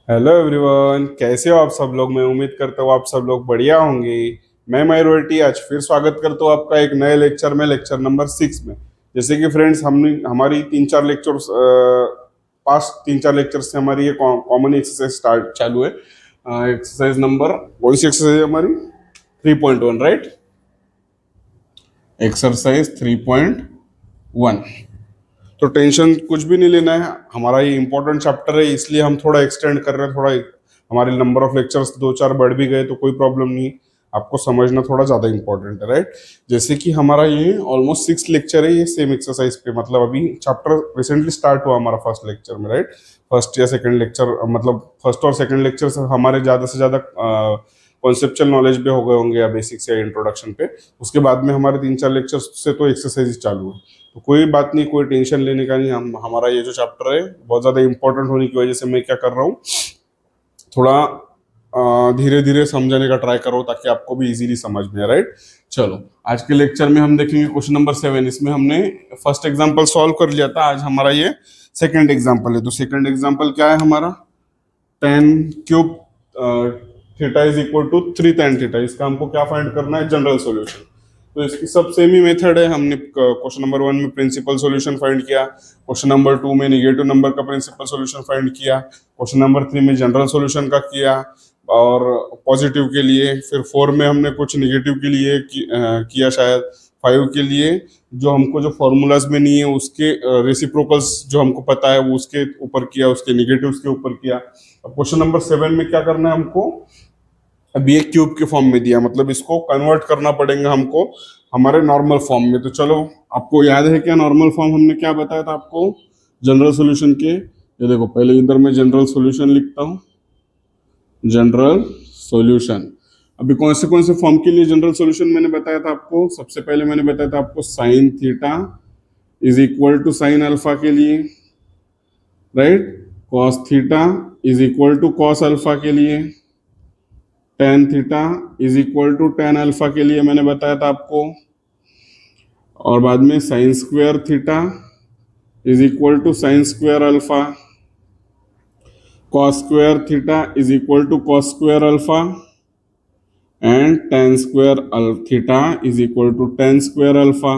Hello everyone, कैसे हो आप सब लोग। मैं उम्मीद करता हूँ आप सब लोग बढ़िया होंगे। मैं माइनॉरिटी आज फिर स्वागत करता हूँ आपका एक नए लेक्चर में, लेक्चर नंबर 6 में। जैसे कि फ्रेंड्स, हमने हमारी तीन चार लेक्चर्स पास्ट तीन चार लेक्चर से हमारी ये कॉमन एक्सरसाइज स्टार्ट चालू है। एक्सरसाइज नंबर कौन सी एक्सरसाइज है हमारी? 3.1, राइट। एक्सरसाइज 3.1। तो टेंशन कुछ भी नहीं लेना है, हमारा ये इंपॉर्टेंट चैप्टर है, इसलिए हम थोड़ा एक्सटेंड कर रहे हैं। थोड़ा हमारे नंबर ऑफ लेक्चर्स दो चार बढ़ भी गए तो कोई प्रॉब्लम नहीं। आपको समझना थोड़ा ज्यादा इंपॉर्टेंट है, राइट। जैसे कि हमारा ये ऑलमोस्ट 6 लेक्चर है ये सेम एक्सरसाइज पे, मतलब अभी चैप्टर रिसेंटली स्टार्ट हुआ हमारा फर्स्ट लेक्चर में, राइट। फर्स्ट या सेकंड लेक्चर, मतलब फर्स्ट और सेकंड लेक्चर से हमारे ज्यादा से ज्यादा कॉन्सेप्चुअल नॉलेज पे हो गए होंगे या बेसिक्स या इंट्रोडक्शन पे। उसके बाद में हमारे तीन चार लेक्चर से तो एक्सरसाइज चालू है। तो कोई बात नहीं, कोई टेंशन लेने का नहीं। हम हमारा ये जो चैप्टर है बहुत ज़्यादा इंपॉर्टेंट होने की वजह से मैं क्या कर रहा हूँ, थोड़ा धीरे धीरे समझाने का ट्राई करो ताकि आपको भी इजीली समझ में आए, राइट। चलो, आज के लेक्चर में हम देखेंगे क्वेश्चन नंबर 7। इसमें हमने फर्स्ट एग्जाम्पल सॉल्व कर लिया था, आज हमारा ये सेकंड एग्जाम्पल है। तो सेकंड एग्जाम्पल क्या है हमारा? Tan cube theta is equal to 3 tan theta. इसका हमको क्या फाइंड करना है? General solution. तो इसकी सब सेम ही मेथड है। हमने क्वेश्चन नंबर 1 में प्रिंसिपल सॉल्यूशन फाइंड किया, क्वेश्चन नंबर 2 में नेगेटिव नंबर का प्रिंसिपल सॉल्यूशन फाइंड किया, क्वेश्चन नंबर 3 में जनरल सॉल्यूशन का किया और पॉजिटिव के लिए, फिर 4 में हमने कुछ नेगेटिव के लिए किया शायद, 5 के लिए जो हमको जो फॉर्मूलाज में नहीं है उसके रेसिप्रोकल्स जो हमको पता है वो उसके ऊपर किया, उसके नेगेटिव्स के ऊपर किया। अब क्वेश्चन नंबर 7 में क्या करना है हमको? अभी एक क्यूब के फॉर्म में दिया, मतलब इसको कन्वर्ट करना पड़ेगा हमको हमारे नॉर्मल फॉर्म में। तो चलो, आपको याद है क्या नॉर्मल फॉर्म हमने क्या बताया था आपको जनरल सॉल्यूशन के? ये देखो, पहले इधर मैं जनरल सॉल्यूशन लिखता हूँ, जनरल सॉल्यूशन। अभी कौन से फॉर्म के लिए जनरल सॉल्यूशन मैंने बताया था आपको? सबसे पहले मैंने बताया था आपको sine theta is equal to sine alpha के लिए, right. Cos theta is equal to cos alpha के लिए, tan theta is equal to tan alpha के लिए मैंने बताया था आपको। और बाद में sine square theta is equal to sine square alpha, cos square theta is equal to cos square alpha and tan square theta is equal to tan square alpha,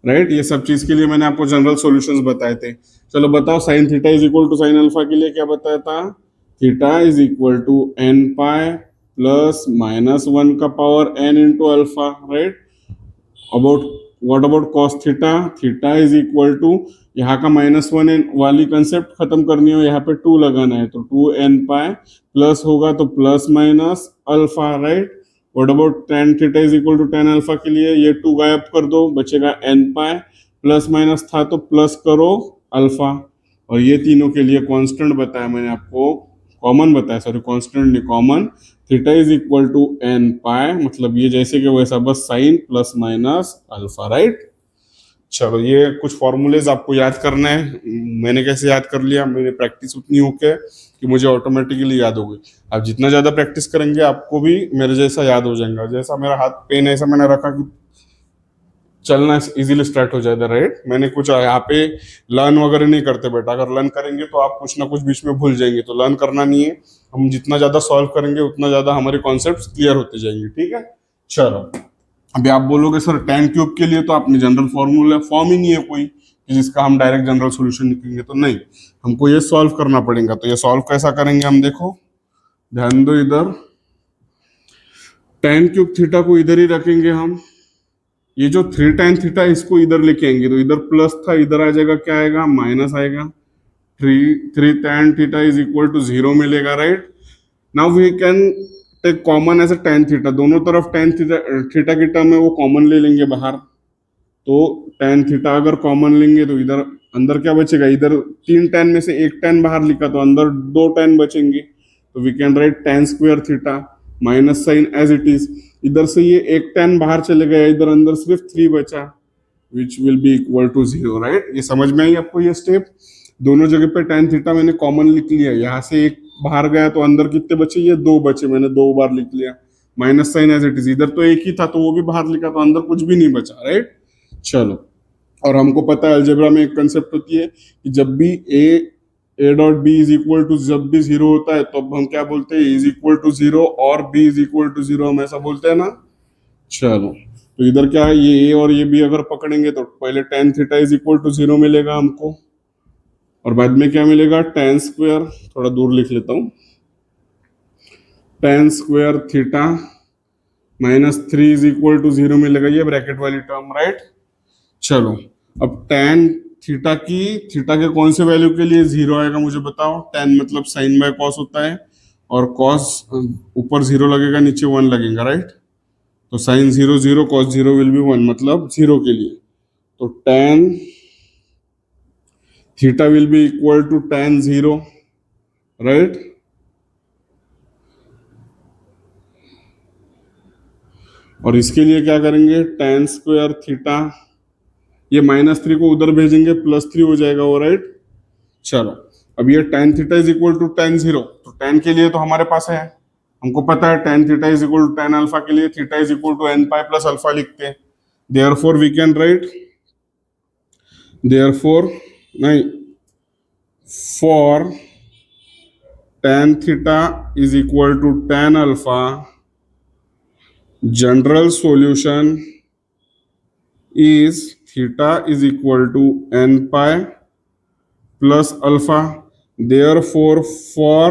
right. ये सब चीज के लिए मैंने आपको जनरल सॉल्यूशंस बताए थे। चलो बताओ, sine theta is equal to sine alpha के लिए क्या बताया था? Theta is equal to n pi plus minus one का power n into alpha, right. About what about cos theta? Theta is equal to, यहाँ का माइनस वन एन वाली concept खत्म करनी हो, यहाँ पे टू लगाना है तो टू एन पाई प्लस होगा तो plus minus alpha, right. What about tan theta is equal to tan alpha के लिए? ये टू गायब कर दो, बचेगा एन पाई, प्लस माइनस था तो प्लस करो अल्फा। और ये तीनों के लिए कांस्टेंट बताया मैंने आपको, कॉमन बताया, सॉरी कांस्टेंट नहीं common. Theta is equal to n pi, मतलब ये जैसे कि वैसा, बस sine plus minus alpha, right. चलो, ये कुछ फॉर्मूलेज आपको याद करना है। मैंने कैसे याद कर लिया? मैंने प्रैक्टिस उतनी हो के कि मुझे ऑटोमेटिकली याद हो गई। आप जितना ज्यादा प्रैक्टिस करेंगे आपको भी मेरे जैसा याद हो जाएगा। जैसा मेरा हाथ पेन है ऐसा मैंने रखा कि चलना इजीली स्टार्ट हो जाएगा, राइट। मैंने कुछ यहाँ पे लर्न वगैरह नहीं करते बेटा। अगर लर्न करेंगे तो आप कुछ ना कुछ बीच में भूल जाएंगे, तो लर्न करना नहीं है। हम जितना ज्यादा सॉल्व करेंगे उतना ज्यादा हमारे कॉन्सेप्ट क्लियर होते जाएंगे, ठीक है। चलो, अभी आप बोलोगे सर टेन क्यूब के लिए तो आपने जनरल फॉर्मूला फॉर्म ही नहीं है कोई कि जिसका हम डायरेक्ट जनरल सॉल्यूशन निकालेंगे, तो नहीं, हमको ये सॉल्व करना पड़ेगा। तो ये सॉल्व कैसा करेंगे हम? देखो, ध्यान दो इधर, टेन क्यूब थीटा को इधर ही रखेंगे हम। ये जो थ्री टेन थीटा इसको इधर लेके आएंगे तो इधर प्लस था, इधर आ जाएगा, क्या आएगा? माइनस आएगा। Three three tan theta is equal to zero मिलेगा, right. Now we can take common as a tan theta. दोनों तरफ टेन थीटा थीटा की टर्म है वो कॉमन ले लेंगे बाहर। तो टेन थीटा अगर कॉमन लेंगे तो इधर अंदर क्या बचेगा? इधर तीन टेन में से एक टेन बाहर लिखा तो अंदर दो टेन बचेंगे। तो we can write tan square theta minus sine as it is. इधर से ये एक टेन बाहर चले गया, इधर अंदर सिर्फ थ्री बचा, which will be equal to zero, right. ये समझ में आई आपको ये स्टेप? दोनों जगह पे टेन थीटा मैंने कॉमन लिख लिया। यहाँ से एक बाहर गया तो अंदर कितने बचे? ये दो बचे, मैंने दो बार लिख लिया। Minus sine as it is, इधर तो एक ही था तो वो भी बाहर लिखा तो अंदर कुछ भी नहीं बचा, राइट। चलो, और हमको पता है अलजेब्रा में एक कंसेप्ट होती है कि जब भी A A dot B is equal to, जब भी जीरो होता है तो हम क्या बोलते हैं, इज इक्वल टू जीरो और B is equal to zero, हम ऐसा बोलते हैं ना। चलो, तो इधर क्या है, ये ए और ये बी अगर पकड़ेंगे तो पहले tan theta is equal to zero मिलेगा हमको, और बाद में क्या मिलेगा, टेन स्क्वायर, थोड़ा दूर लिख लेता हूं, tan square theta minus three is equal to zero मिलेगा, ये ब्रैकेट वाली टर्म, राइट। चलो, अब टेन थीटा के कौन से वैल्यू के लिए जीरो आएगा मुझे बताओ। टेन मतलब साइन बाय कॉस होता है, और कॉस ऊपर जीरो लगेगा नीचे वन लगेगा, राइट। तो sine zero zero cos zero will be one, मतलब जीरो के लिए तो tan theta will be equal to tan zero, right. और इसके लिए क्या करेंगे, टेन स्क्वायर थीटा, ये माइनस थ्री को उधर भेजेंगे, प्लस थ्री हो जाएगा वो, राइट। चलो, अब ये tan theta is equal to tan zero, तो टेन के लिए तो हमारे पास है, हमको पता है tan theta is equal to tan alpha के लिए theta is equal to n pi plus alpha लिखते हैं। Therefore we can write, therefore नहीं, for tan theta is equal to tan alpha, general solution is theta is equal to n pi plus alpha. Therefore, for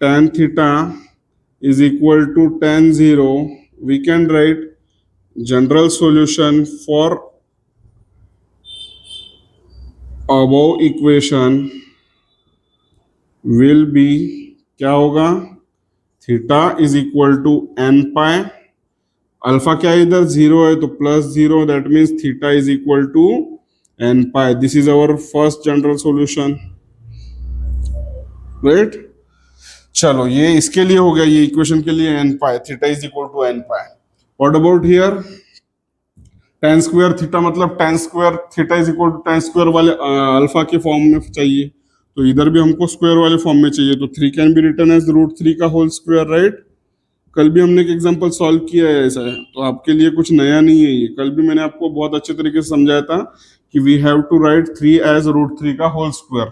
tan theta is equal to tan zero, we can write general solution for above equation will be, क्या होगा, theta is equal to n pi, alpha क्या है इधर zero है तो plus zero, that means theta is equal to n pi. This is our first general solution, right. चलो, ये इसके लिए हो गया, ये इक्वेशन के लिए n pi, theta is equal to n pi. What about here, tan square theta मतलब tan square theta is equal to tan square वाले अल्फा के फॉर्म में चाहिए, तो इधर भी हमको स्क्वायर वाले फॉर्म में चाहिए, तो three can be written as root three का होल स्क्वायर, राइट। कल भी हमने एक एग्जांपल सॉल्व किया है ऐसा है, तो आपके लिए कुछ नया नहीं है ये, कल भी मैंने आपको बहुत अच्छे तरीके से समझाया था कि we have to write three as root three का whole square.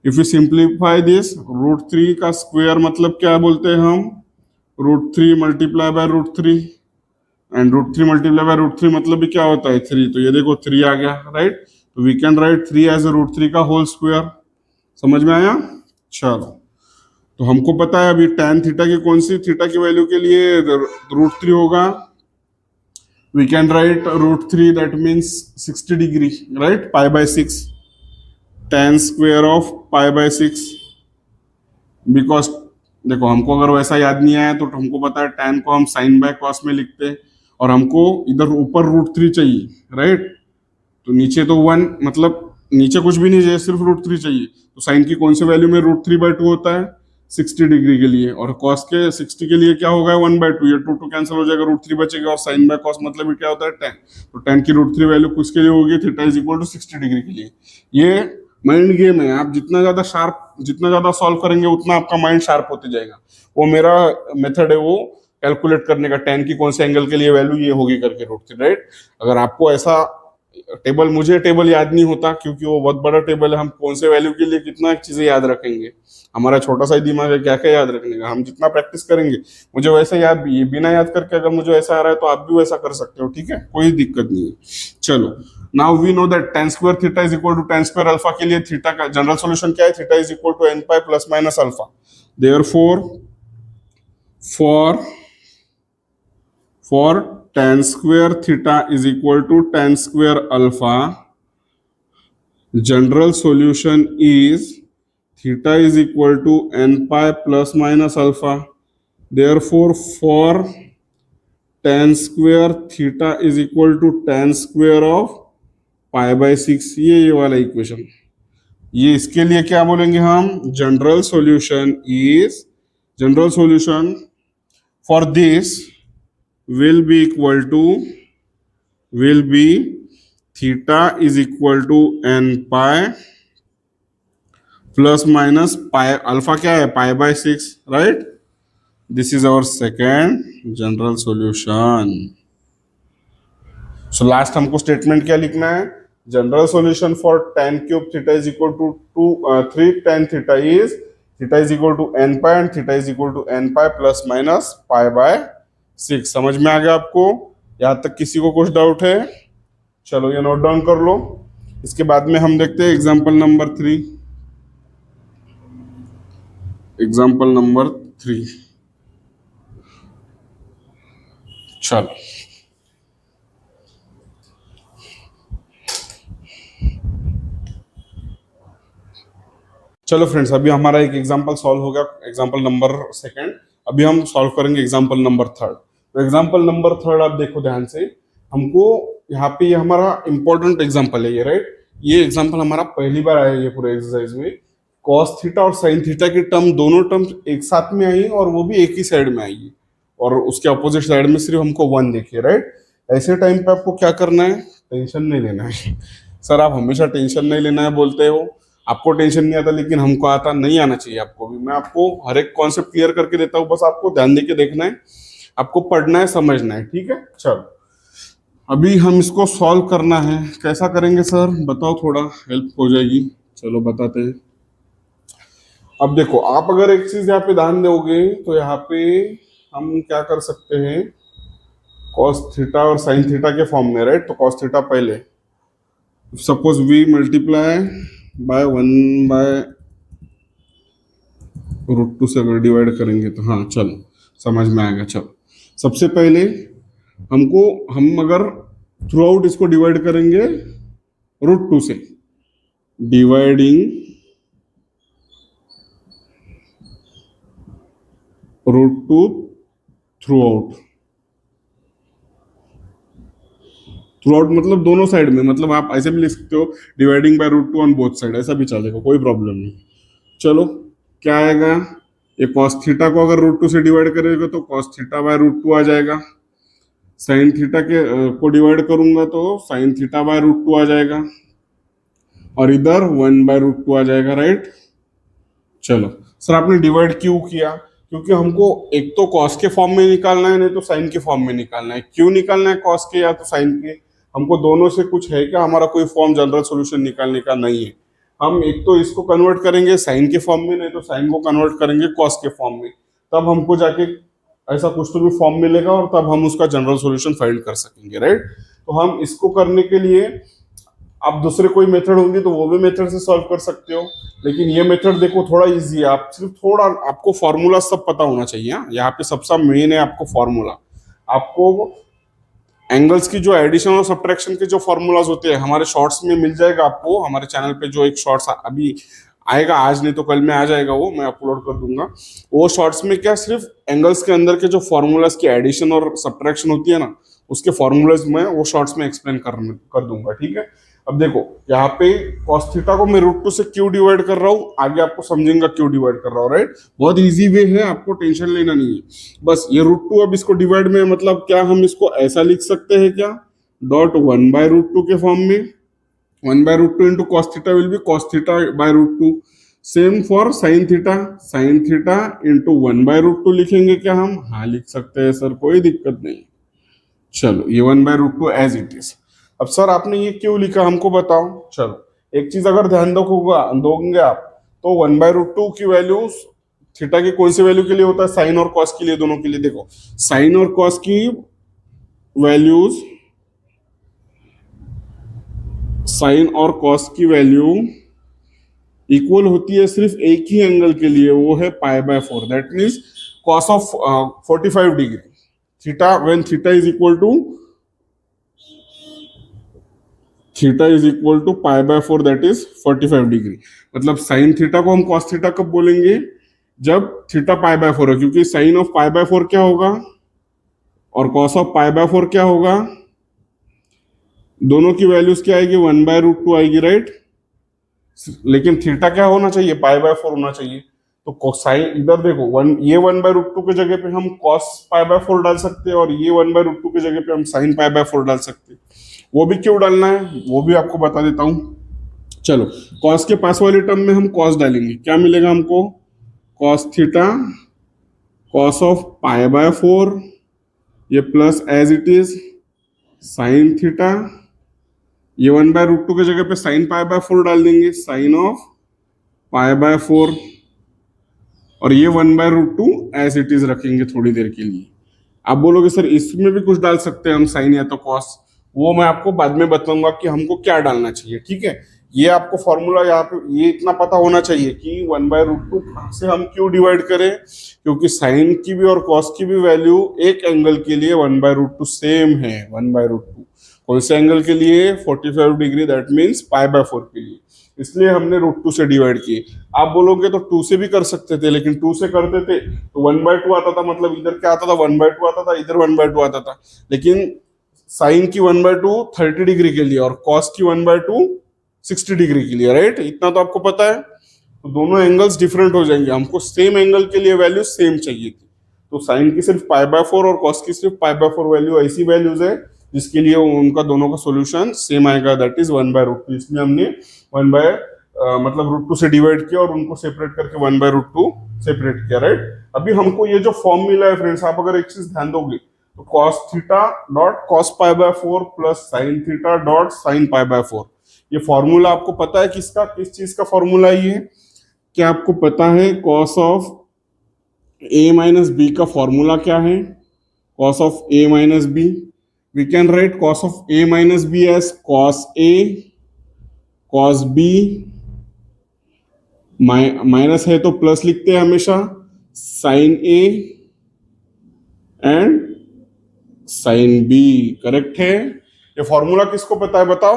If you simplify this, root three का स्क्वायर मतलब क्या बोलते हैं हम, root three multiply by root three, and root three multiply by root three मतलब भी क्या होता है, थ्री। तो ये देखो थ्री आ गया, राइट। तो we can write three as root three का होल स्क्वायर। समझ में आया। चलो, तो हमको पता है अभी tan थीटा की कौन सी, थीटा की वैल्यू के लिए रूट थ्री होगा, we can write root three, that means 60 degree, right, pi by six, tan square of pi by six. Because देखो, हमको अगर वैसा याद नहीं आया तो हमको पता है tan को हम साइन बाय कॉस में लिखते हैं, और हमको इधर ऊपर रूट थ्री चाहिए, राइट। तो नीचे तो वन, मतलब नीचे कुछ भी नहीं चाहिए, सिर्फ रूट थ्री चाहिए। तो साइन की कौन से वैल्यू में रूट थ्री बाय टू होता है, 60 डिग्री के लिए, और कॉस के 60 के लिए क्या होगा, वन बाय टू, ये टू टू कैंसिल हो जाएगा, रूट थ्री बचेगा, और साइन बाय कॉस मतलब ये क्या होता है, टेन। तो टेन की रूट थ्री वैल्यू किसके लिए होगी, theta is equal to 60 degree के लिए। ये माइंड गेम है, आप जितना ज्यादा शार्प, जितना ज्यादा सॉल्व करेंगे उतना आपका माइंड शार्प होते जाएगा। वो मेरा मेथड है वो कैलकुलेट करने का, टेन की कौन से एंगल के लिए वैल्यू ये होगी करके रूट थ्री, राइट। अगर आपको ऐसा टेबल, मुझे टेबल याद नहीं होता क्योंकि वो बहुत बड़ा टेबल है, हम कौन से वैल्यू के लिए कितना चीजें याद रखेंगे, हमारा छोटा सा ही दिमाग है, क्या क्या याद रखने का। हम जितना प्रैक्टिस करेंगे, मुझे वैसे याद, ये बिना याद करके अगर मुझे ऐसा आ रहा है तो आप भी वैसा कर सकते हो, ठीक है, कोई दिक्कत नहीं है। चलो, now we know that tan square theta is equal to tan square alpha के लिए थीटा का जनरल सॉल्यूशन क्या है, theta is equal to n pi plus minus alpha. Therefore for tan square theta is equal to tan square alpha, general solution is theta is equal to n pi plus minus alpha. Therefore, for tan square theta is equal to tan square of pi by 6, ये वाला equation, ये इसके लिए क्या बोलेंगे हम, general solution is, general solution for this will be equal to, will be theta is equal to n pi plus minus pi, alpha क्या है, pi by 6, right. This is our second general solution. So last हमको statement क्या लिखना है, General solution for tan cube theta is equal to 3 tan theta is equal to n pi and theta is equal to n pi plus minus pi by 6। समझ में आ गया आपको? यहाँ तक किसी को कुछ डाउट है? चलो ये नोट डाउन कर लो। इसके बाद में हम देखते हैं एग्जाम्पल नंबर 3। एग्जाम्पल नंबर 3, चलो चलो फ्रेंड्स, अभी हमारा एक एग्जांपल सॉल्व हो गया, एग्जांपल नंबर 2। अभी हम सॉल्व करेंगे एग्जांपल नंबर 3। तो एग्जांपल नंबर 3 आप देखो ध्यान से, हमको यहाँ पे ये हमारा इंपॉर्टेंट एग्जांपल है ये, राइट। ये एग्जांपल हमारा पहली बार आया है ये पूरे एक्सरसाइज में। कॉस थीटा और साइन थीटा की टर्म, दोनों टर्म एक साथ में आई और वो भी एक ही साइड में आएगी, और उसके अपोजिट साइड में सिर्फ हमको 1 देखिए, राइट। ऐसे टाइम पे आपको क्या करना है? टेंशन नहीं लेना है। सर आप हमेशा टेंशन नहीं लेना है बोलते हो, आपको टेंशन नहीं आता, लेकिन हमको आता, नहीं आना चाहिए आपको भी। मैं आपको हर एक कॉन्सेप्ट क्लियर करके देता हूँ, बस आपको ध्यान देके देखना है, आपको पढ़ना है, समझना है, ठीक है। चलो अभी हम इसको सॉल्व करना है। कैसा करेंगे सर बताओ, थोड़ा हेल्प हो जाएगी। चलो बताते हैं। अब देखो, आप अगर एक चीज यहाँ पे ध्यान दोगे तो यहाँ पे हम क्या कर सकते हैं, कॉस थीटा और साइन थीटा के फॉर्म में, राइट। तो कॉस थीटा पहले, suppose we multiply by 1 by √2 से अगर डिवाइड करेंगे तो, हाँ चलो समझ में आएगा। चलो सबसे पहले हमको, हम अगर थ्रू आउट इसको डिवाइड करेंगे √2 से, dividing √2 through out. Through out मतलब दोनों साइड में, मतलब आप ऐसे भी लिख सकते हो dividing by √2 on both side, ऐसा भी चलेगा, कोई प्रॉब्लम नहीं। चलो क्या आएगा, ये कॉस थीटा को अगर √2 से डिवाइड करेगा तो कॉस थीटा बाय √2 आ जाएगा। साइन थीटा के को डिवाइड करूंगा तो साइन थीटा बाय √2 आ जाएगा, और इधर 1 बाय √2 आ जाएगा, राइट। चलो सर आपने डिवाइड क्यों किया? क्योंकि हमको एक तो कॉस के फॉर्म में निकालना है, नहीं तो साइन के फॉर्म में निकालना है। क्यों निकालना है कॉस के या तो साइन के? हमको दोनों से कुछ है क्या? हमारा कोई फॉर्म जनरल सॉल्यूशन निकालने का नहीं है। हम एक तो इसको कन्वर्ट करेंगे साइन के फॉर्म में, नहीं तो साइन को कन्वर्ट करेंगे कॉस के फॉर्म में, तब हमको जाके ऐसा कुछ तो भी फॉर्म मिलेगा, और तब हम उसका जनरल सॉल्यूशन फाइंड कर सकेंगे, राइट। तो हम इसको करने के लिए, आप दूसरे कोई मेथड होंगे तो वो भी मेथड से सॉल्व कर सकते हो, लेकिन ये मेथड देखो थोड़ा इजी है। आप सिर्फ थोड़ा, आपको फॉर्मूला सब पता होना चाहिए। यहाँ पे सबसे मेन है आपको फॉर्मूला। आपको एंगल्स की जो एडिशन और सब्ट्रैक्शन के जो फॉर्मूलाज होते हैं हमारे शॉर्ट्स में मिल जाएगा आपको। हमारे चैनल पे जो एक शॉर्ट्स अभी आएगा, आज नहीं तो कल में आ जाएगा, वो मैं अपलोड कर दूंगा। वो शॉर्ट्स में क्या, सिर्फ एंगल्स के अंदर के जो फॉर्मूलाज की एडिशन और सब्ट्रैक्शन होती है ना, उसके फॉर्मूलाज मैं वो शॉर्ट्स में एक्सप्लेन कर दूंगा, ठीक है। अब देखो यहाँ पे cos थीटा को मैं √2 से क्यों डिवाइड कर रहा हूँ, आगे आपको समझेंगे क्यों डिवाइड कर रहा हूँ, राइट। बहुत इजी वे है, आपको टेंशन लेना नहीं है। बस ये √2, अब इसको डिवाइड में मतलब क्या, हम इसको ऐसा लिख सकते हैं क्या, डॉट 1 बाय √2 के फॉर्म में। 1 by √2 into cos theta will be cos theta by √2। Same for sine theta, sine theta into 1 by √2 लिखेंगे क्या हम? हाँ लिख सकते हैं सर, कोई दिक्कत नहीं। चलो ये 1 बाय √2 एज इट इज। अब सर आपने ये क्यों लिखा हमको बताओ। चलो एक चीज अगर ध्यान दोगे आप, तो 1 बाय √2 की वैल्यू थीटा की कौन सी वैल्यू के लिए होता है? साइन और कॉस के लिए, दोनों के लिए। देखो साइन और कॉस की वैल्यूज, साइन और कॉस की वैल्यू इक्वल होती है सिर्फ एक ही एंगल के लिए, वो है π/4। That means cos of 45 degree. Theta when theta is equal to π/4, that is 45 degree. मतलब साइन थीटा को हम कॉस थीटा कब बोलेंगे? जब थीटा π/4 है, क्योंकि साइन ऑफ π/4 क्या होगा और कॉस ऑफ π/4 क्या होगा? दोनों की वैल्यूज क्या आएगी? 1 बाय √2 आएगी, राइट। लेकिन थीटा क्या होना चाहिए? π/4 होना चाहिए। तो साइन, इधर देखो ये 1 बाय √2 के जगह पे हम cos π/4 डाल सकते हैं, और ये 1 बाय √2 के जगह पे हम sin π/4 डाल सकते हैं। वो भी क्यों डालना है वो भी आपको बता देता हूं। चलो cos के पास वाली टर्म में हम cos डालेंगे, क्या मिलेगा हमको? cos थीटा cos ऑफ π/4, ये plus as it is sin theta ये 1/√2 की जगह पे साइन पाई बाय 4 डाल देंगे, साइन ऑफ पाई बाय 4, और ये 1/√2 एज इट इज रखेंगे थोड़ी देर के लिए। आप बोलोगे सर इसमें भी कुछ डाल सकते हैं हम, साइन या तो कॉस, वो मैं आपको बाद में बताऊंगा कि हमको क्या डालना चाहिए, ठीक है। ये आपको फॉर्मूला यहाँ पे ये इतना पता होना चाहिए कि 1/√2 से हम क्यों डिवाइड करें, क्योंकि साइन की भी और कॉस की भी वैल्यू एक एंगल के लिए 1/√2 सेम है। 1/√2 कौन से एंगल के लिए, 45 डिग्री, दैट मीन्स π/4 के लिए, इसलिए हमने √2 से डिवाइड किए। आप बोलोगे तो 2 से भी कर सकते थे, लेकिन 2 से करते थे तो 1/2 आता था, मतलब इधर क्या आता था, 1/2 आता था, इधर 1/2 आता था। लेकिन साइन की 1/2 30 डिग्री के लिए और कॉस की 1/2 60 डिग्री के लिए, राइट, इतना तो आपको पता है। तो दोनों एंगल्स डिफरेंट हो जाएंगे, हमको सेम एंगल के लिए वैल्यू सेम चाहिए थी। तो साइन की सिर्फ π/4 और कॉस की सिर्फ π/4 वैल्यू ऐसी वैल्यूज है जिसके लिए उनका दोनों का सॉल्यूशन सेम आएगा, दैट इज 1/√2। इसलिए हमने मतलब √2 से डिवाइड किया और उनको सेपरेट करके 1/√2 सेपरेट किया, राइट। अभी हमको ये जो फॉर्म मिला है फ्रेंड्स, आप अगर एक चीज ध्यान दोगे तो cos theta dot cos π/4 plus sin theta dot sin π/4, ये फॉर्मूला आपको पता है किसका, किस चीज का फॉर्मूला ये, क्या आपको पता है cos of a minus B का फॉर्मूला क्या है, cos of a minus B, we can write cos of a minus B as cos a cos b, minus है तो प्लस लिखते हैं हमेशा, sin a and sin b, correct है। ये फॉर्मूला किसको पता है बताओ,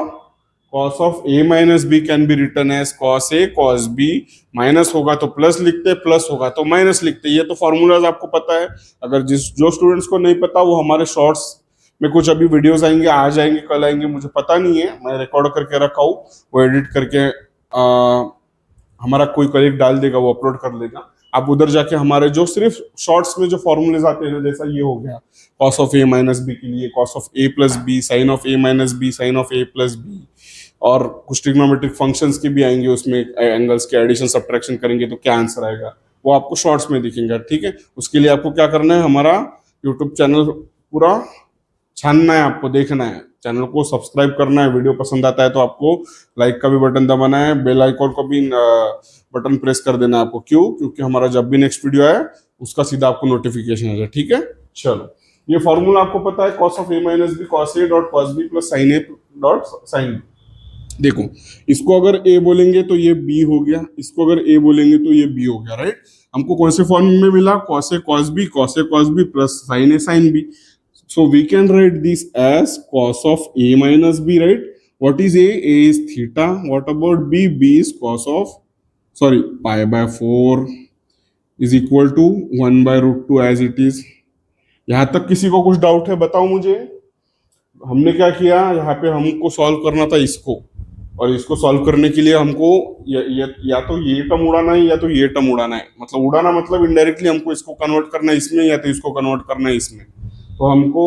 cos of a minus B can be written as cos a cos b, minus होगा तो प्लस लिखते, प्लस होगा तो माइनस लिखते, ये तो फॉर्मूलाज आपको पता है। अगर जो स्टूडेंट्स को नहीं पता वो हमारे शॉर्ट्स में कुछ अभी वीडियोस आएंगे, आज आएंगे कल आएंगे मुझे पता नहीं है, मैं रिकॉर्ड करके रखा हूँ, वो एडिट करके हमारा कोई कलीग डाल देगा, वो अपलोड कर देगा। आप उधर जाके हमारे जो सिर्फ शॉर्ट्स में जो फॉर्मूलेज आते हैं, जैसा ये हो गया cos of a minus B के लिए cos of a plus B, sine of a minus B, sine of a plus B, और कुछ ट्रिग्नोमेट्रिक फंक्शंस के भी आएंगे, उसमें एंगल्स के एडिशन सब्ट्रैक्शन करेंगे तो क्या आंसर आएगा, वो आपको शॉर्ट्स में दिखेंगे, ठीक है। उसके लिए आपको क्या करना है, हमारा यूट्यूब चैनल पूरा छानना है, आपको देखना है, चैनल को सब्सक्राइब करना है, वीडियो पसंद आता है तो आपको लाइक का भी बटन दबाना है, बेल आइकॉन का भी बटन प्रेस कर देना है आपको, क्यों, क्योंकि हमारा जब भी नेक्स्ट वीडियो आए उसका सीधा आपको नोटिफिकेशन आ जाए, ठीक है। चलो, ये फॉर्मूला आपको पता है, cos of a minus B cos a dot cos b plus sin a dot sin b। देखो, इसको अगर a बोलेंगे तो ये b हो गया, इसको अगर a बोलेंगे तो ये b हो गया, राइट। हमको कौन से फॉर्म में मिला, cos a cos b plus sin a sin b। So we can write this as cos of a minus b, right? What is a? A is theta. What about b? B is cos of, sorry, π/4 is equal to 1/√2 as it is. यहाँ तक किसी को कुछ doubt है बताओ मुझे। हमने क्या किया, यहाँ पे हमको सॉल्व करना था इसको, और इसको सॉल्व करने के लिए हमको या तो ये टर्म उड़ाना है या तो ये टर्म उड़ाना है, मतलब उड़ाना मतलब इनडायरेक्टली हमको इसको कन्वर्ट करना है इसमें या तो इसको कन्वर्ट करना है इसमें। तो हमको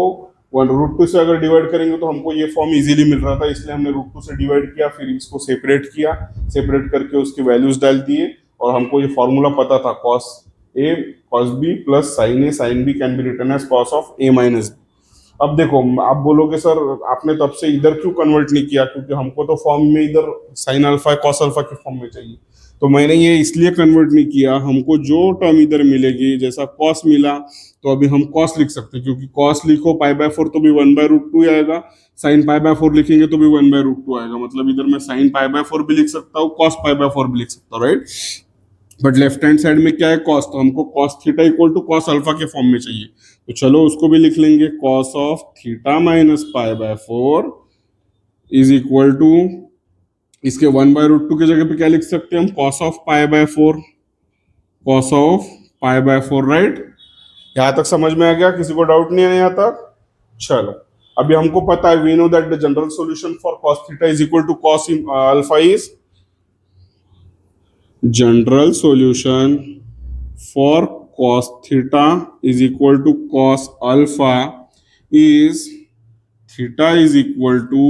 1√2 से अगर डिवाइड करेंगे तो हमको ये फॉर्म इजीली मिल रहा था, इसलिए हमने √2 से डिवाइड किया, फिर इसको सेपरेट किया, सेपरेट करके उसकी वैल्यूज डाल दिए, और हमको ये फॉर्मूला पता था cos a cos b plus sin a sin b can be written as cos of a minus b। अब देखो, आप बोलोगे सर आपने तब से इधर क्यों कन्वर्ट नहीं किया, क्योंकि हमको तो फॉर्म में इधर साइन अल्फा कॉस अल्फा के फॉर्म में चाहिए, तो मैंने ये इसलिए कन्वर्ट नहीं किया। हमको जो टर्म इधर मिलेगी, जैसा कॉस मिला तो अभी हम कॉस लिख सकते हैं, क्योंकि कॉस लिखो π/4 तो भी 1/√2 आएगा, साइन π/4 लिखेंगे तो भी 1/√2 आएगा, मतलब इधर मैं साइन π/4 भी लिख सकता हूँ, कॉस π/4 भी लिख सकता हूँ, right. But left hand side में क्या है, कॉस, तो हमको cos theta equal to cos alpha के फॉर्म में चाहिए, तो चलो उसको भी लिख लेंगे, cos of theta minus π/4 is equal to, इसके 1/√2 की जगह पे क्या लिख सकते हैं हम, cos of π/4, cos of π/4, right. यहां तक समझ में आ गया, किसी को डाउट नहीं है यहां तक। चलो, अभी हमको पता है, we know that the general solution for cos theta is equal to cos alpha is, general solution for cos theta is equal to cos alpha is theta is equal to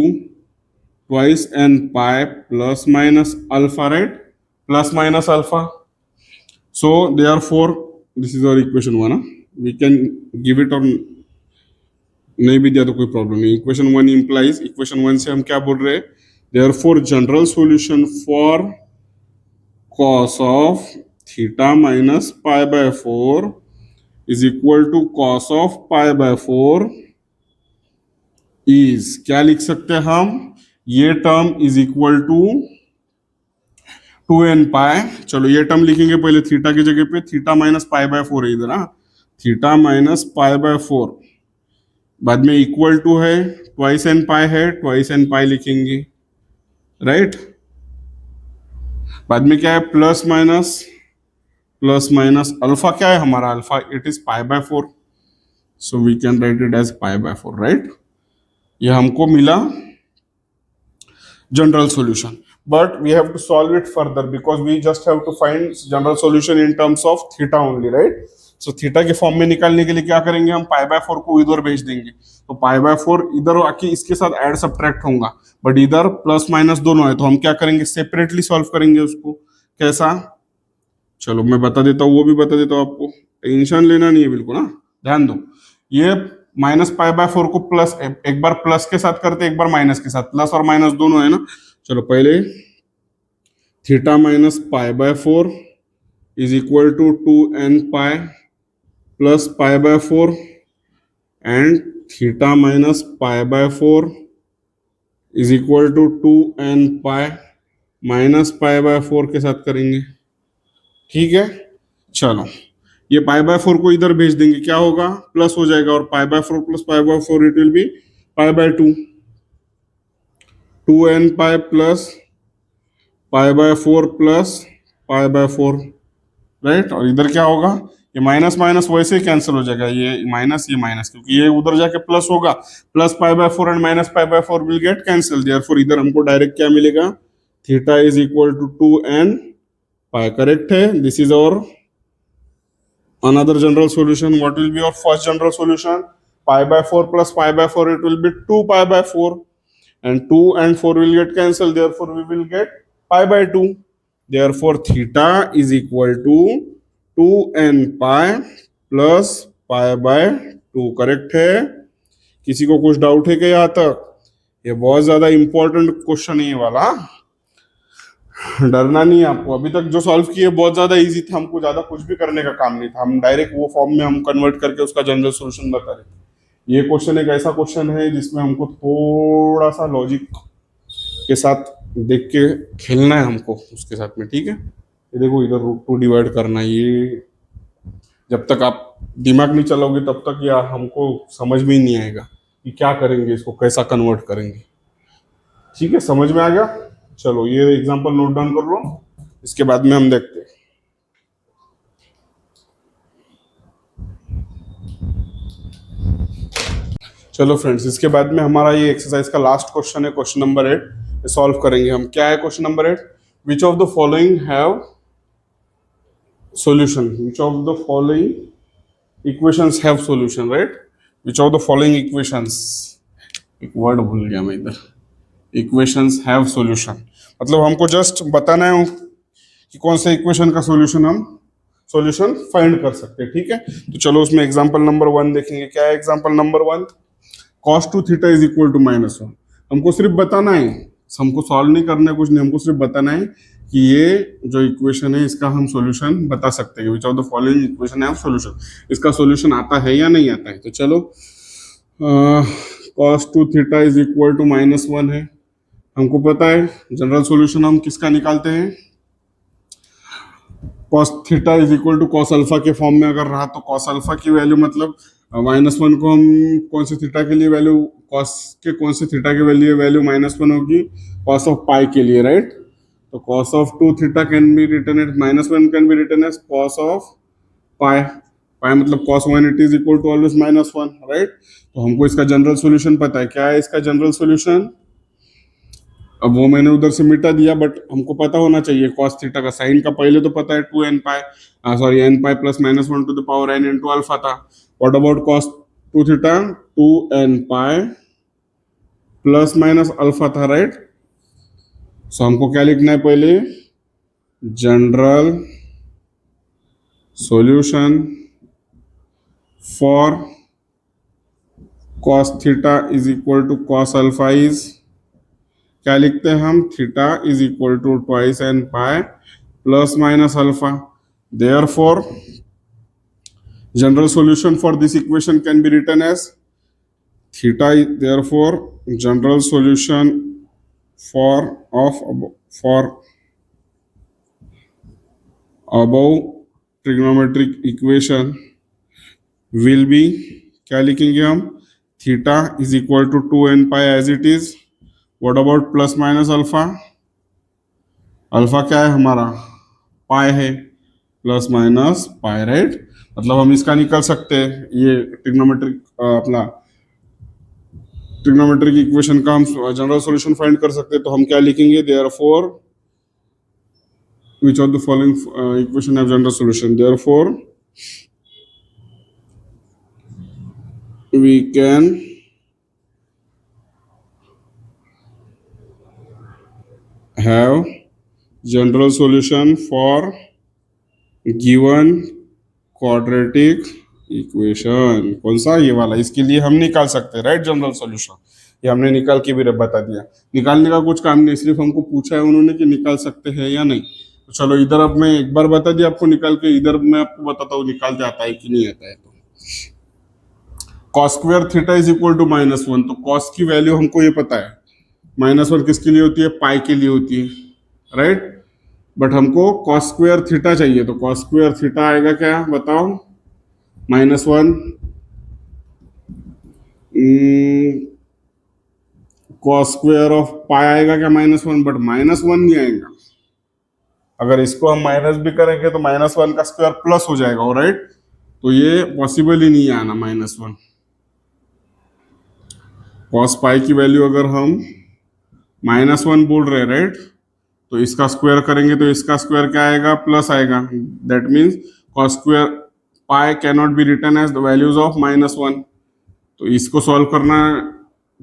twice n pi plus minus alpha, right, plus minus alpha. So therefore this is our equation 1, we can give it on नहीं भी दिया तो कोई problem नहीं। Equation 1 implies, equation 1 से हम क्या बोल रहे हैं, therefore general solution for cos of theta minus pi by 4 is equal to cos of pi by 4 is, क्या लिख सकते हैं हम, ये term is equal to 2n pi. चलो ये टर्म लिखेंगे पहले थीटा की जगह पे, थीटा माइनस पाई बाय 4 है इधर, हाँ, थीटा माइनस पाई बाय 4, बाद में इक्वल टू है, ट्वाइस एन पाई है, ट्वाइस एन पाई लिखेंगे, राइट। बाद में क्या है, plus minus, plus minus alpha क्या है हमारा, alpha it is pi by 4, so we can write it as pi by 4, right. ये हमको मिला general solution, but we have to solve it further because we just have to find general solution in terms of theta only, right? So theta के form में निकालने के लिए क्या करेंगे, हम पाई बाय 4 को इधर भेज देंगे, तो पाई बाय 4 इधर आके इसके साथ ऐड सब्ट्रैक्ट होगा, बट इधर प्लस माइनस दोनों है, तो हम क्या करेंगे, सेपरेटली सॉल्व करेंगे उसको। कैसा, चलो मैं बता देता हूँ, वो भी बता देता हूँ आपको, टेंशन लेना नहीं है बिल्कुल, ना ध्यान दो। ये माइनस पाई बाय 4 को प्लस, एक बार प्लस के साथ करते, एक बार माइनस के साथ, प्लस और माइनस दोनों है ना। चलो पहले theta minus pi by 4 is equal to 2n pi plus pi by 4 and theta minus pi by 4 is equal to 2n pi minus pi by 4 के साथ करेंगे, ठीक है। चलो ये पाई बाय 4 को इधर भेज देंगे, क्या होगा, प्लस हो जाएगा, और पाई by 4 plus pi by 4 it will be pi by 2, 2n pi plus pi by 4 plus pi by 4, right. और इधर क्या होगा, ये माइनस माइनस वैसे ही कैंसिल हो जाएगा, ये माइनस ये माइनस, क्योंकि ये उधर जाके प्लस होगा, plus pi by 4 and minus pi by 4 will get cancel, therefore इधर हमको डायरेक्ट क्या मिलेगा, theta is equal to 2n pi, correct है। दिस इज और another general solution. What will be your first general solution, pi by 4 plus pi by 4, it will be 2 pi by 4, and 2 and 4 will get cancelled, therefore we will get pi by 2, therefore theta is equal to 2n pi plus pi by 2, correct है। किसी को कुछ doubt है क्या यहाँ तक, ये बहुत ज्यादा इंपॉर्टेंट क्वेश्चन है ये वाला, डरना नहीं है आपको। अभी तक जो सॉल्व किए बहुत ज्यादा इजी था, हमको ज्यादा कुछ भी करने का काम नहीं था, हम डायरेक्ट वो फॉर्म में हम कन्वर्ट करके उसका जनरल सॉल्यूशन बता रहे थे। ये क्वेश्चन एक ऐसा क्वेश्चन है जिसमें हमको थोड़ा सा लॉजिक के साथ देख के खेलना है हमको उसके साथ में, ठीक है। ये देखो इधर रूट 2 डिवाइड करना, ये जब तक आप दिमाग नहीं चलाओगे तब तक या हमको समझ में ही नहीं आएगा कि क्या करेंगे, इसको कैसा कन्वर्ट करेंगे, ठीक है। समझ में आ गया, चलो ये एग्जांपल नोट डाउन कर लो, इसके बाद में हम देखते हैं। चलो फ्रेंड्स, इसके बाद में हमारा ये एक्सरसाइज का लास्ट क्वेश्चन है, क्वेश्चन नंबर 8 सॉल्व करेंगे हम। क्या है question number 8, which of the following have solution, which of the following equations have solution, right. Which of the following equations, एक वर्ड भूल गया मैं इधर, इक्वेशंस हैव सॉल्यूशन, मतलब हमको जस्ट बताना है कि कौन से इक्वेशन का सॉल्यूशन हम सॉल्यूशन फाइंड कर सकते हैं, ठीक है। तो चलो उसमें एग्जांपल नंबर 1 देखेंगे। क्या है example number 1, cos 2 theta is equal to -1। हमको सिर्फ बताना है, हमको सॉल्व नहीं करना है, कुछ नहीं, हमको सिर्फ बताना है कि ये जो इक्वेशन है इसका हम सॉल्यूशन बता सकते हैं, which of the following equation है सॉल्यूशन, इसका सॉल्यूशन आता है या नहीं आता है। तो चलो cos 2 theta is equal to -1 है, हमको पता है जनरल सॉल्यूशन हम किसका निकालते हैं, cos theta is equal to cos alpha के फॉर्म में अगर रहा तो cos अल्फा की वैल्यू, मतलब -1 को हम कौन से थीटा के लिए वैल्यू, cos के कौन से थीटा के वैल्यू -1 होगी, cos ऑफ पाई के लिए, राइट। तो cos of 2 theta can be written as -1 can be written as cos of pi, pi मतलब cos 1 it is equal to always -1, right. तो हमको इसका जनरल सॉल्यूशन पता है, क्या है इसका जनरल सॉल्यूशन, अब वो मैंने उधर से मिटा दिया, बट हमको पता होना चाहिए cos थीटा का साइन का पहले तो पता है 2n pi, sorry n pi plus -1 to the power n into alpha था। What about cos 2 theta, 2n pi plus minus alpha था, राइट। सो हमको क्या लिखना है पहले, general solution for cos theta is equal to cos alpha is, क्या लिखते हैं हम, theta is equal to twice n pi plus minus alpha. Therefore general solution for this equation can be written as theta. Therefore general solution for for above trigonometric equation will be, क्या लिखेंगे हम, theta is equal to 2n pi as it is. What about plus minus alpha, alpha क्या है हमारा, पाई है, plus minus pi, right. मतलब हम इसका निकल सकते हैं, ये ट्रिग्नोमेट्रिक अपना ट्रिग्नोमेट्रिक इक्वेशन का हम जनरल सॉल्यूशन फाइंड कर सकते हैं. तो हम क्या लिखेंगे, therefore which of the following equation have general solution. Therefore we can have general solution for given quadratic equation. कौन सा, ये वाला, इसके लिए हम निकाल सकते हैं, राइट, जनरल सॉल्यूशन. ये हमने निकाल के भी बता दिया. निकालने का कुछ काम नहीं, सिर्फ हमको पूछा है उन्होंने कि निकाल सकते हैं या नहीं. तो चलो इधर अब मैं एक बार बता दिया आपको निकाल के, इधर मैं आपको बताता हूँ निकालते आता है कि नहीं आता है. तो cos square theta is equal to -1. तो कॉस की वैल्यू हमको ये पता है, -1 किसके लिए होती है, पाई के लिए होती है, राइट. बट हमको कॉस स्क्वायर थीटा चाहिए. तो कॉस स्क्वायर थीटा आएगा क्या, बताओ, -1 कॉस स्क्वायर ऑफ पाई आएगा क्या, -1. बट -1 नहीं आएगा. अगर इसको हम माइनस भी करेंगे तो -1 का स्क्वायर प्लस हो जाएगा, राइट. तो ये पॉसिबल ही नहीं है आना -1. कॉस पाई की वैल्यू अगर हम -1 बोल रहे हैं, राइट, तो इसका स्क्वायर करेंगे तो इसका स्क्वायर क्या आएगा, प्लस आएगा. That means cos square pi can not be written as the values of -1. तो इसको सॉल्व करना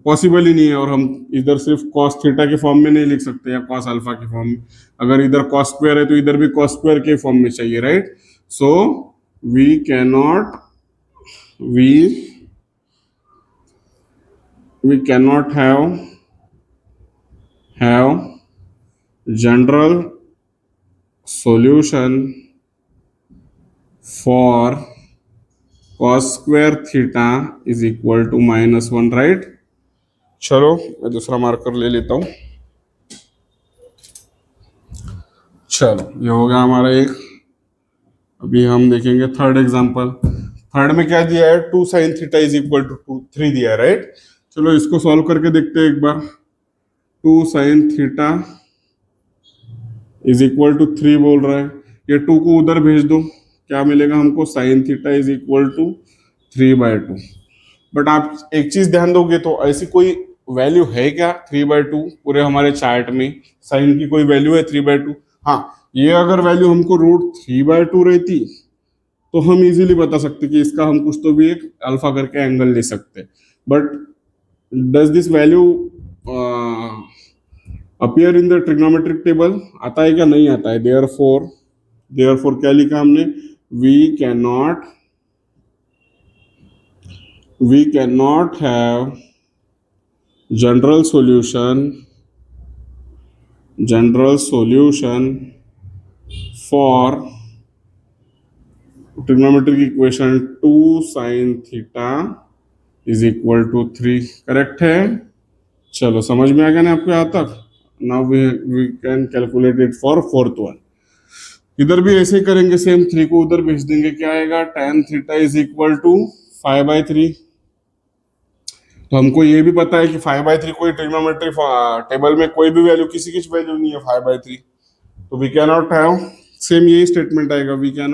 पॉसिबल ही नहीं है. और हम इधर सिर्फ कॉस थीटा के फॉर्म में नहीं लिख सकते या कॉस अल्फा के फॉर्म में. अगर इधर कॉस स्क्वायर है तो इधर भी कॉस स्क्वायर के फॉर्म में चाहिए, right. So we can not we cannot have general solution for cos square theta is equal to -1, right. चलो मैं दूसरा मार्कर ले लेता हूं. चलो ये हो गया हमारा एक. अभी हम देखेंगे थर्ड एग्जांपल. थर्ड में क्या दिया है, 2 sin theta is equal to 3 दिया है, राइट. चलो इसको सॉल्व करके देखते हैं एक बार. 2 sin theta is equal to 3 बोल रहा है. ये 2 को उधर भेज दो, क्या मिलेगा हमको, sin theta is equal to 3/2. But आप एक चीज ध्यान दोगे तो ऐसी कोई वैल्यू है क्या 3/2 पूरे हमारे चार्ट में, साइन की कोई वैल्यू है 3/2. हाँ, ये अगर वैल्यू हमको √3/2 रहती तो हम इजीली बता सकते कि इसका हम कुछ तो भी एक अल्फा करके एंगल ले सकते. But does this value appear in the trigonometric table, आता है क्या, नहीं आता है. देयरफॉर क्या लिखा हमने, we can not have general solution for trigonometric equation 2 sin theta is equal to 3. Correct है. चलो समझ में आ गया ना आपको यहाँ तक. Now we can calculate it for fourth one. इधर भी ऐसे ही करेंगे, सेम 3 को उधर भेज देंगे. क्या आएगा, tan theta is equal to 5/3. तो हमको ये भी पता है कि 5/3 कोई ट्रिग्नोमेट्री टेबल में कोई भी वैल्यू, किसी की वैल्यू नहीं है 5/3. तो we can not have, same यही स्टेटमेंट आएगा, we can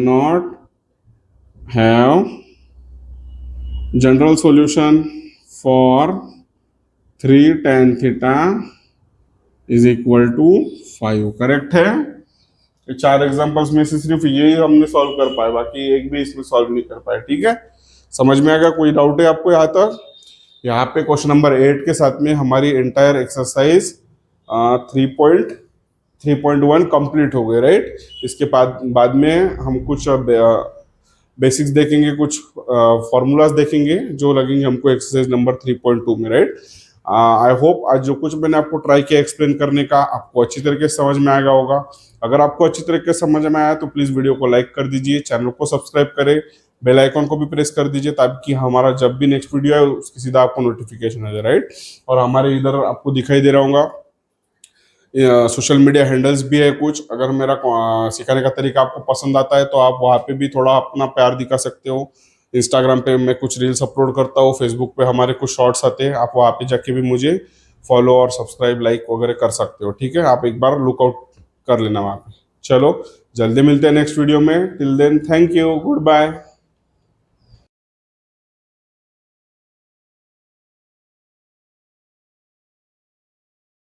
not have general solution for 3 tan theta is equal to 5. Correct है. ये 4 एग्जांपल्स में से सिर्फ यही हमने सॉल्व कर पाए, बाकी एक भी इसमें सॉल्व नहीं कर पाए. ठीक है, समझ में आ गया. कोई डाउट है आपको यहाँ तक. यहाँ पे क्वेश्चन नंबर 8 के साथ में हमारी एंटायर एक्सरसाइज 3.1 कंप्लीट हो गई, राइट. इसके बाद में हम कुछ बेसिक्स देखेंगे, कुछ फॉर्मूलाज देखेंगे जो लगेंगे हमको एक्सरसाइज नंबर 3.2 में, राइट। आई होप आज जो कुछ मैंने आपको ट्राई किया एक्सप्लेन करने का आपको अच्छी तरीके से समझ में आएगा होगा। अगर आपको अच्छी तरीके से समझ में आया तो प्लीज वीडियो को लाइक कर दीजिए, चैनल को सब्सक्राइब करें, बेल आइकॉन को भी प्रेस कर दीजिए ताकि हमारा जब भी नेक्स्ट वीडियो है उसकी सीधा आपको नोटिफिकेशन आ जाए, राइट। और हमारे इधर आपको दिखाई दे रहा होगा सोशल मीडिया हैंडल्स भी है कुछ, अगर मेरा सिखाने का तरीका आपको पसंद आता है तो आप वहाँ पे भी थोड़ा अपना प्यार दिखा सकते हो। इंस्टाग्राम पे मैं कुछ रील्स अपलोड करता हूँ, फेसबुक पे हमारे कुछ शॉर्ट्स आते हैं, आप वहाँ पे जाके भी मुझे फॉलो और सब्सक्राइब लाइक वगैरह कर सकते हो, ठीक है। आप एक बार लुकआउट कर लेना वहाँ पे। चलो जल्दी मिलते हैं नेक्स्ट वीडियो में, till then thank you, good bye.